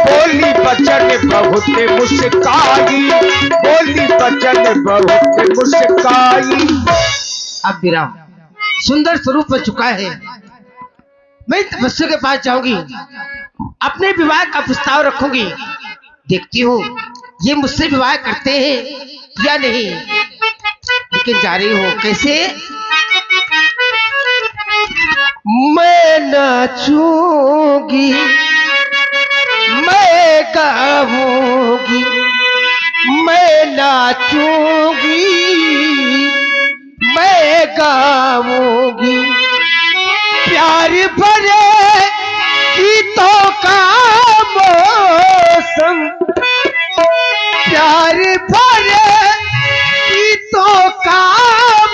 बोली बचन बहुत मुस्काई, बोली बचन बहुत मुस्काई। अब विराम सुंदर स्वरूप में चुका है। मैं तपस्या के पास जाऊंगी, अपने विवाह का प्रस्ताव रखूंगी। देखती हूँ ये मुझसे विवाह करते हैं या नहीं। लेकिन जा रही हूँ कैसे? मैं नाचूंगी, मैं गाऊंगी, मैं नाचूंगी, मैं गाऊंगी। प्यार भरे गीतों का मौसम, प्यार भरे गीतों का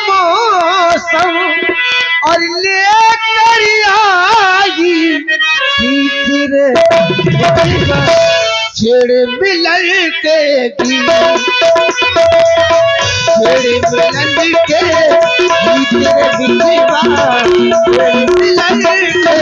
मौसम, और लेकर आई तेरे छेड़ मिलन के गीत, छेड़ मिलन के गीत तेरे बिजवा, छेड़ मिलन के।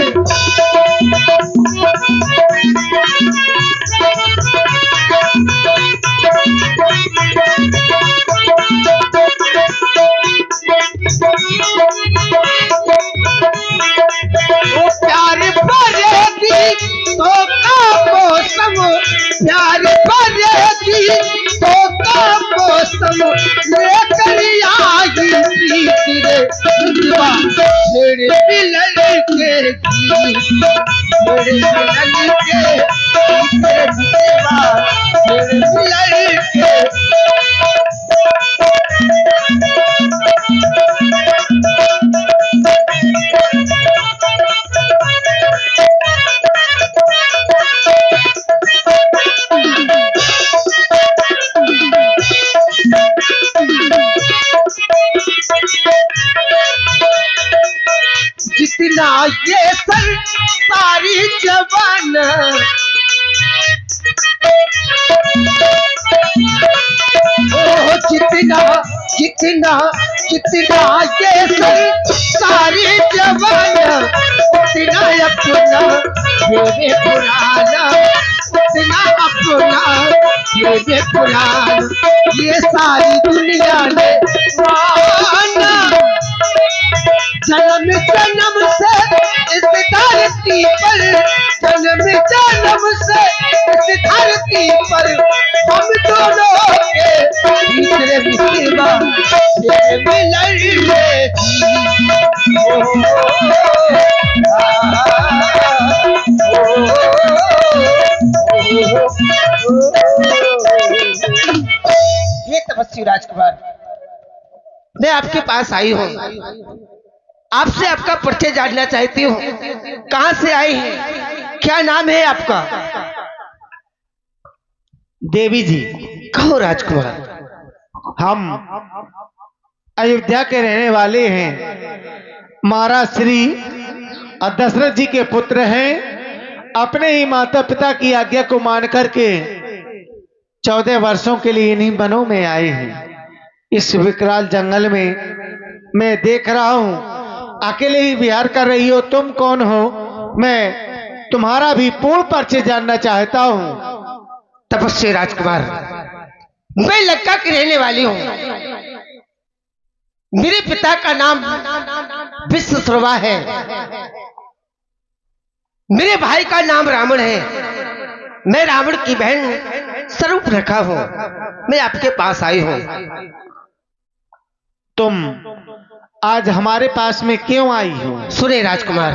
प्यार भरेगी तो का मौसम, प्यार भरेगी तो का मौसम, लेकर आई तेरे बिजवा, छेड़ मिलन के गीत, छेड़ मिलन के तेरे बिजवा, छेड़ मिलन के। जितना ये सारी जवान, ओ जितना जितना जितना ये सारी जवान, उतना अपना मेरे पुराना, उतना अपना मेरे पुराना। ये सारी दुनिया ने माना, जन्म जन्म से इस धरती पर, जन्म जन्म से इस धरती पर, हम दोनों के तीसरे मिलवा मिलन में ये तपस्वी राजकुमार, मैं आपके पास आई हूँ। आपसे आपका परिचय जानना चाहती हूँ। कहाँ से आई हैं? क्या नाम है आपका? देवी जी, कहो राजकुमार। हम अयोध्या के रहने वाले हैं। महाराज श्री दशरथ जी के पुत्र हैं। अपने ही माता पिता की आज्ञा को मान करके 14 वर्षों के लिए इन्हीं वनों में आए हैं। इस विकराल जंगल में मैं देख रहा हूँ अकेले ही विहार कर रही हो। तुम कौन हो? मैं तुम्हारा भी पूर्ण परिचय जानना चाहता हूँ। तपस्वी राजकुमार, मैं लंका की रहने वाली हूँ। मेरे पिता का नाम विश्वश्रवा है, मेरे भाई का नाम रावण है। मैं रावण की बहन स्वरूप रखा हूँ। मैं आपके पास आई हूँ। तुम आज हमारे पास में क्यों आई हो? सुने राजकुमार,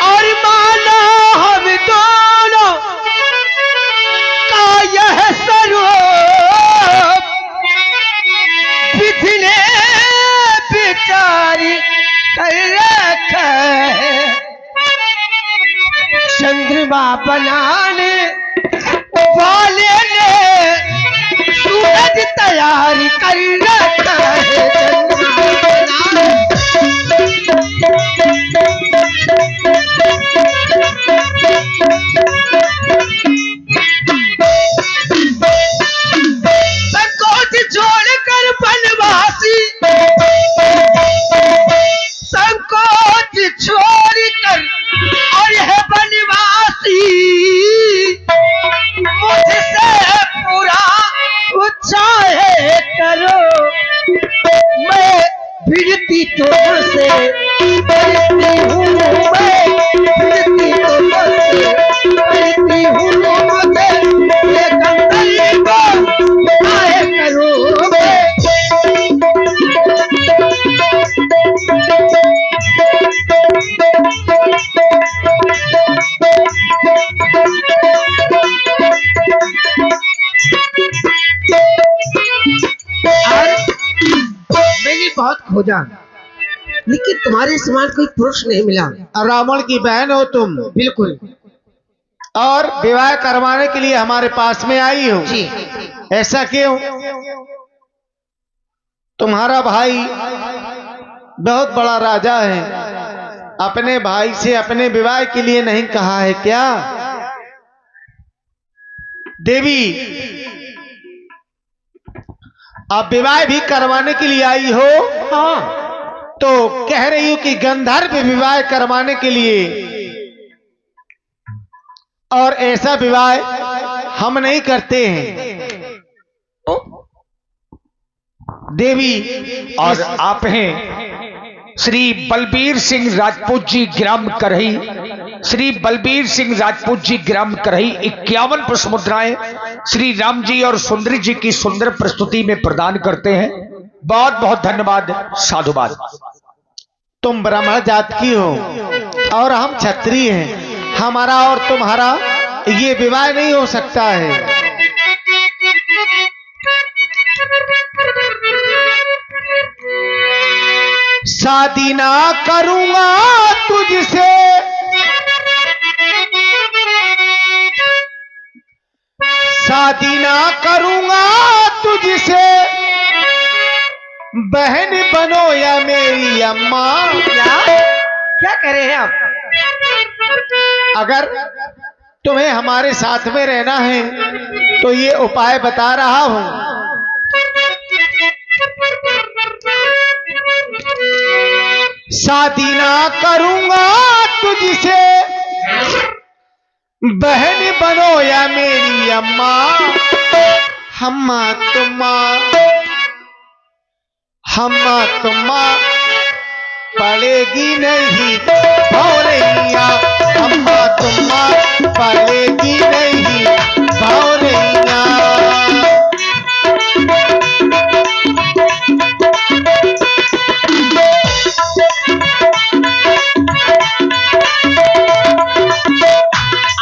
और माना हम दोनों का यह स्वरूप विधि ने विचारी कर रखा है। चंद्रमा बनाने वाले ने सूरज तैयारी कर रखा है। संकोच छोड़कर बनवासी, संकोच खोजा, लेकिन तुम्हारे समान कोई पुरुष नहीं मिला। रावण की बहन हो तुम, बिल्कुल और विवाह करवाने के लिए हमारे पास में आई हो। जी। ऐसा क्यों? तुम्हारा भाई बहुत बड़ा राजा है, अपने भाई से अपने विवाह के लिए नहीं कहा है क्या? देवी, आप विवाह भी करवाने के लिए आई हो? हाँ। तो कह रही हूं कि गंधर्व विवाह करवाने के लिए, और ऐसा विवाह हम नहीं करते हैं देवी। और आप हैं श्री बलबीर सिंह राजपूत जी ग्राम करही। श्री बलबीर सिंह राजपूत जी ग्राम करही 51 पुष्प मुद्राएं श्री राम जी और सुंदरी जी की सुंदर प्रस्तुति में प्रदान करते हैं। बहुत बहुत धन्यवाद, साधुवाद। तुम ब्राह्मण जात की हो और हम क्षत्रिय हैं, हमारा और तुम्हारा ये विवाह नहीं हो सकता है। शादी ना करूंगा तुझसे, शादी ना करूंगा तुझसे, बहन बनो या मेरी अम्मा। क्या कह रहे हैं आप? अगर तुम्हें हमारे साथ में रहना है तो ये उपाय बता रहा हूं। शादी ना करूंगा तुझसे, बहन बनो या मेरी अम्मा। हम्मा तुम्मा पड़ेगी नहीं भौरैया, अम्मा तुम्मा पड़ेगी नहीं भौरैया।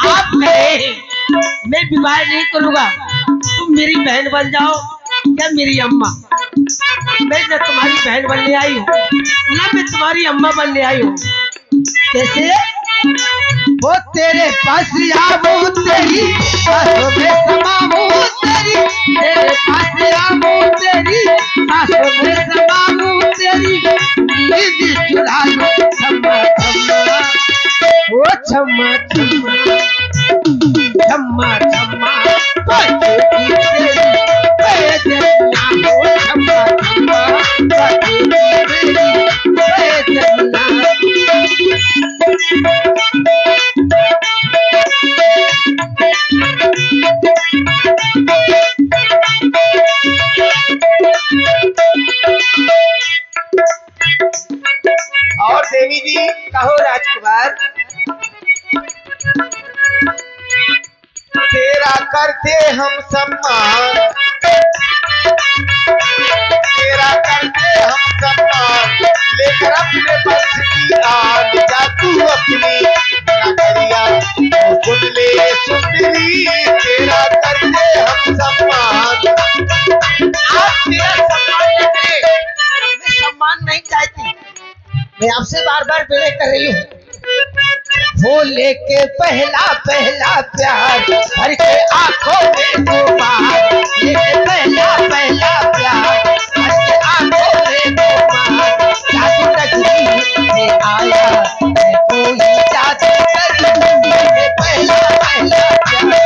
आप कहे मैं विवाह नहीं करूंगा, तुम मेरी बहन बन जाओ या मेरी अम्मा। मैं न तुम्हारी बहन बनने आई हूँ, ना मैं तुम्हारी अम्मा बनने आई हूँ। कैसे? वो तेरे पास आऊं तेरी सासों में समाऊं तेरी, तेरे पास आऊं तेरी सासों में समाऊं तेरी, नींद चुराऊं छम्मा छम्मा, ओ छम्मा छम्मा छम्मा छम्मा, बचेगी तेरी बेजना, ओ छम्मा छम्मा बचेगी तेरी बेजना। और देवी जी, कहो राजकुमार। तेरा करते हम सम्मान, तेरा करते हम सम्मान, लेकर अपने वंश की आन जा तू अपनी नगरिया, सुन ले सुंदरी, तेरा करते हम सम्मान। आप मेरा सम्मान न करें, मैं सम्मान नहीं चाहती। मैं आपसे बार बार विनय कर रही हूँ। वो लेके पहला पहला प्यार भर के आंखों में घुमार, लेके पहला पहला प्यार भर के आंखों में घुमार, जादू नगरी में आया मैं कोई जादूगर, लेके पहला पहला प्यार।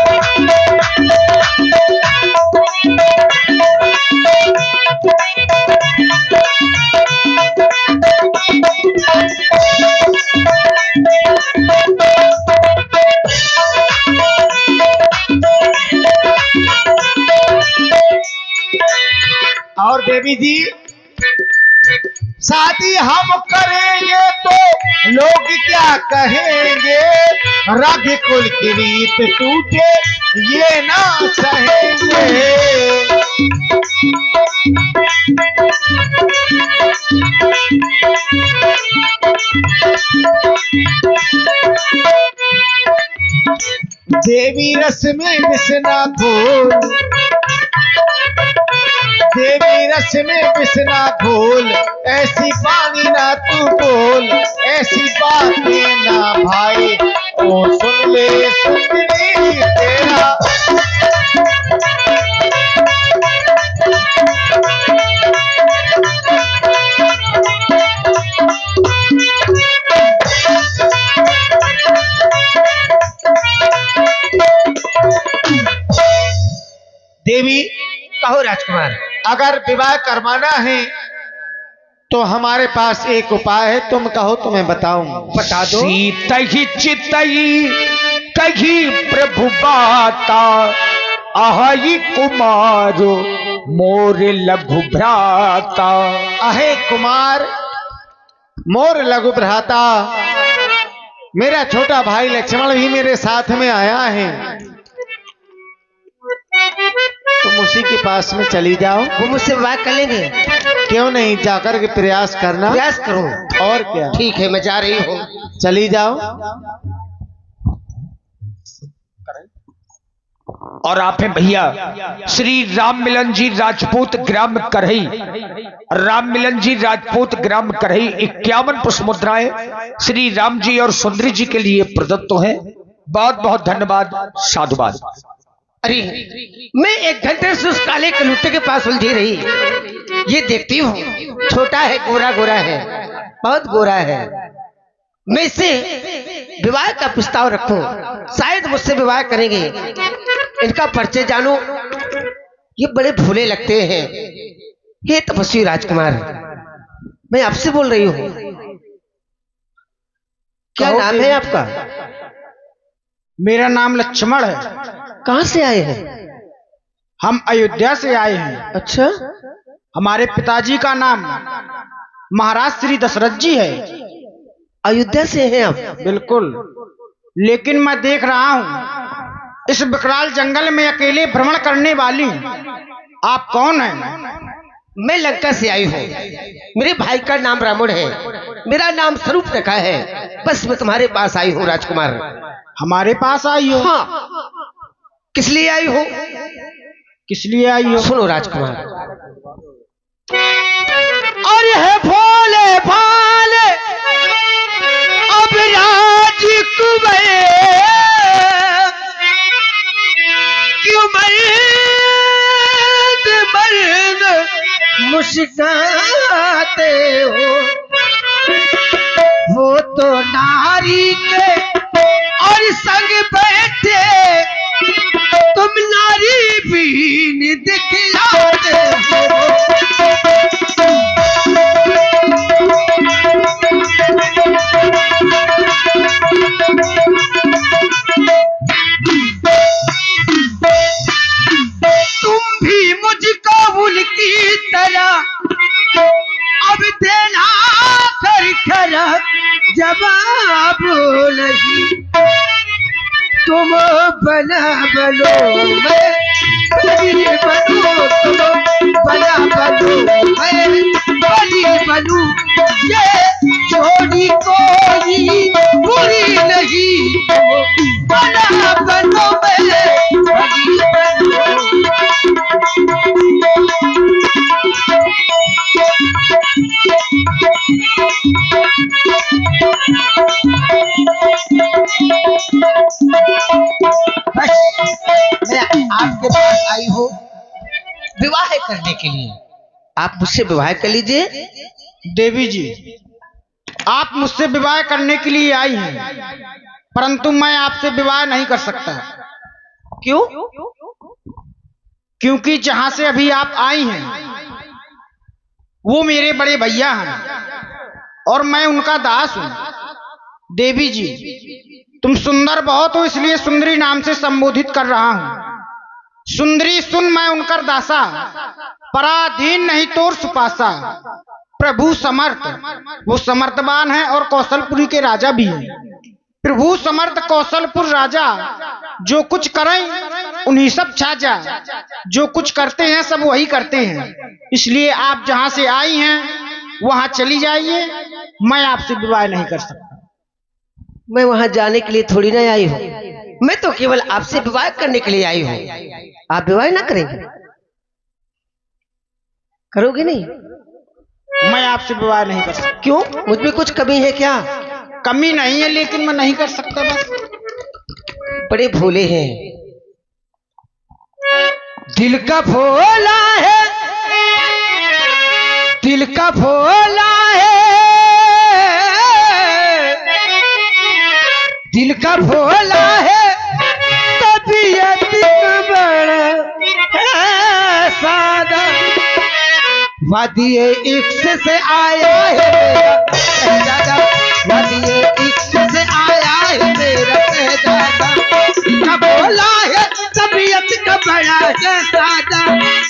और देवी जी, शादी हम करेंगे तो लोग क्या कहेंगे, रग कुल की रीत टूटे ये ना सहेंगे। देवी रस में विष ना घोल, देवी रस इसमें बिसना घोल, ऐसी पानी ना तू बोल, ऐसी बातें ना भाई, ओ सुन ले सुंदरी तेरा। देवी, कहो राजकुमार। अगर विवाह करवाना है तो हमारे पास एक उपाय है, तुम कहो तुम्हें बताऊं। बता दो। सीतहि चितई कही प्रभु बाता, आहई कुमार मोर लघु भ्राता। अहे कुमार मोर लघु भ्राता, मेरा छोटा भाई लक्ष्मण भी मेरे साथ में आया है, तुम उसी के पास में चली जाओ। वो मुझसे विवाह कर लेंगे? क्यों नहीं, जाकर के प्रयास करना। प्रयास करूं? और क्या। ठीक है, मैं जा रही हूँ। चली जाओ। और आप हैं भैया श्री राम मिलन जी राजपूत ग्राम करही, राम मिलन जी राजपूत ग्राम करही 51 पुष्प मुद्राएं श्री राम जी और सुंदरी जी के लिए प्रदत्त हैं। बहुत बहुत धन्यवाद, साधुवाद। अरे मैं 1 घंटे से उस काले कलूटे के पास उलझी रही, ये देखती हूँ छोटा है, गोरा गोरा है, बहुत गोरा है। मैं इससे विवाह का प्रस्ताव रखूं, शायद मुझसे विवाह करेंगे। इनका परिचय जानो, ये बड़े भोले लगते हैं। हे तपस्वी राजकुमार, मैं आपसे बोल रही हूँ, क्या नाम है आपका? मेरा नाम लक्ष्मण है। कहाँ से आए हैं? हम अयोध्या से आए हैं। अच्छा, हमारे पिताजी का नाम महाराज श्री दशरथ जी है। अयोध्या से हैं आप? बिल्कुल, लेकिन मैं देख रहा हूँ इस विकराल जंगल में अकेले भ्रमण करने वाली आप कौन हैं? मैं लंका से आई हूँ, मेरे भाई का नाम रावण है, मेरा नाम स्वरूप रखा है। बस मैं तुम्हारे पास आई हूँ राजकुमार। हमारे पास आई हो? हाँ, किस लिए आई हो? किस लिए आई हो? सुनो राजकुमार। अरे है भोले भाले अब राजकुमार क्यों मर्द मर्द मुस्काते हो, वो तो नारी के और संग बैठे तुम नारी बीन दिखलाते हो। तुम भी मुझको उनकी तरह अब देना कर जवाब नहीं। तुम बना बनो मैं बली बनू, तुम बना बनो मैं बली बनू, ये जोड़ी कोई बुरी नहीं। बना बनो मैं बली बनू। बस मैं आपके पास आई हूँ विवाह करने के लिए, आप मुझसे विवाह कर लीजिए। देवी जी, आप मुझसे विवाह करने के लिए आई हैं, परंतु मैं आपसे विवाह नहीं कर सकता। क्यों? क्योंकि जहां से अभी आप आई हैं वो मेरे बड़े भैया हैं और मैं उनका दास हूं। देवी जी, तुम सुंदर बहुत हो, इसलिए सुंदरी नाम से संबोधित कर रहा हूं। सुंदरी सुन मैं उनकर दासा, पराधीन नहीं तोर सुपासा। प्रभु समर्थ, वो समर्थवान है और कौशलपुरी के राजा भी हैं। प्रभु समर्थ कौशलपुर राजा, जो कुछ करें उन्हीं सब छाजा, जो कुछ करते हैं सब वही करते हैं। इसलिए आप जहां से आई हैं वहां चली जाइए, मैं आपसे विवाह नहीं कर सकता। मैं वहां जाने के लिए थोड़ी ना आई हूँ, मैं तो केवल आपसे विवाह करने के लिए आई हूँ। आप विवाह ना करेंगे? करोगे नहीं? मैं आपसे विवाह नहीं कर सकता। क्यों? मुझ में कुछ कमी है क्या? कमी नहीं है, लेकिन मैं नहीं कर सकता बस। बड़े भोले हैं। दिल का भोला है, दिल का भोला है, दिल का भोला है, तबीयत बड़ा है सादा। वादिये इश्क से आया है मेरा शहजादा, वादिये इश्क से आया है मेरा शहजादा। दिल का भोला है, तबीयत का बड़ा है सादा,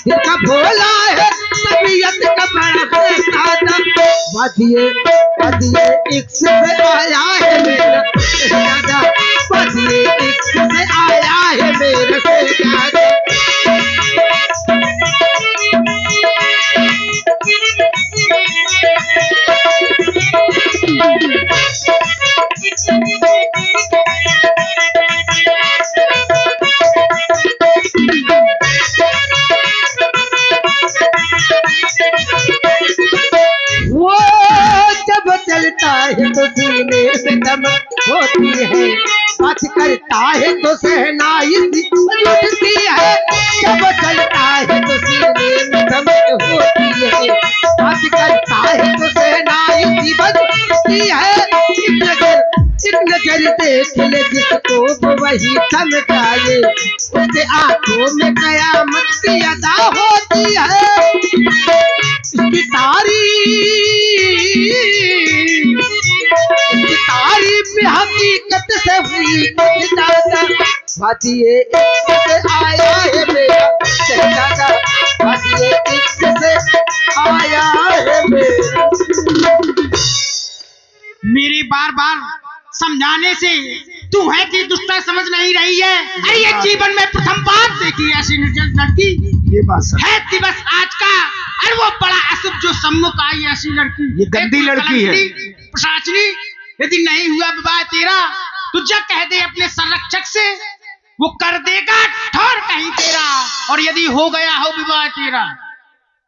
दिल का भोला है, तबीयत का बड़ा है सादा। वादिये इश्क से आया है मेरा शहजादा, वादिये इश्क से आया है मेरा शहजादा। वो जब चलता है तो सीने से दमक होती है, बात करता है तो सहनाई जुटती है। जब चलता है तो सीने में दमक होती है, बात करता है तो सहनाई बजती है। एक नजर देख ले जिसको वो वही थमकाए, उसके आंखों में कयामत की अदा होती है। इसकी तारीफ हकीकत से हुई ज्यादा। वादिये इश्क से आया है मेरा शहजादा, वादिये इश्क से आया है मेरा। मेरे बार बार समझाने से तू है कि दुष्टा समझ नहीं रही है। अरे ये जीवन में प्रथम बार देखी ऐसी निर्जन लड़की, ये बात है दिवस आज का। अरे वो बड़ा अशुभ जो सम्मुख आई ऐसी लड़की, ये गंदी लड़की है। प्रशासनी, यदि नहीं हुआ विवाह तेरा तो जा कह दे अपने संरक्षक से, वो कर देगा ठोर कहीं तेरा। और यदि हो गया हो विवाह तेरा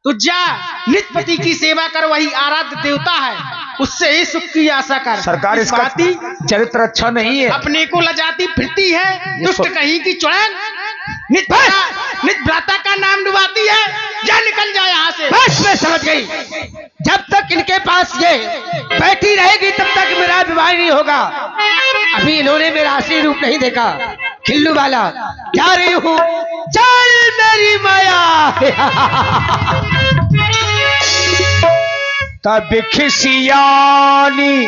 तो जा निज पति की सेवा कर, वही आराध्य देवता है, उससे ही सुख की आशा कर। सरकार, इसका बाती चरित्र अच्छा नहीं है। अपने को लजाती फिरती है, दुष्ट कहीं की चुड़ैल, निज भ्राता का नाम डुबाती है। जा निकल जा यहाँ से। बस मैं समझ गई, जब तक इनके पास ये बैठी रहेगी तब तक मेरा विवाह नहीं होगा। अभी इन्होंने मेरा असली रूप नहीं देखा। खिल्लू वाला जा रही हूँ, चल मेरी माया। तब खिसियानी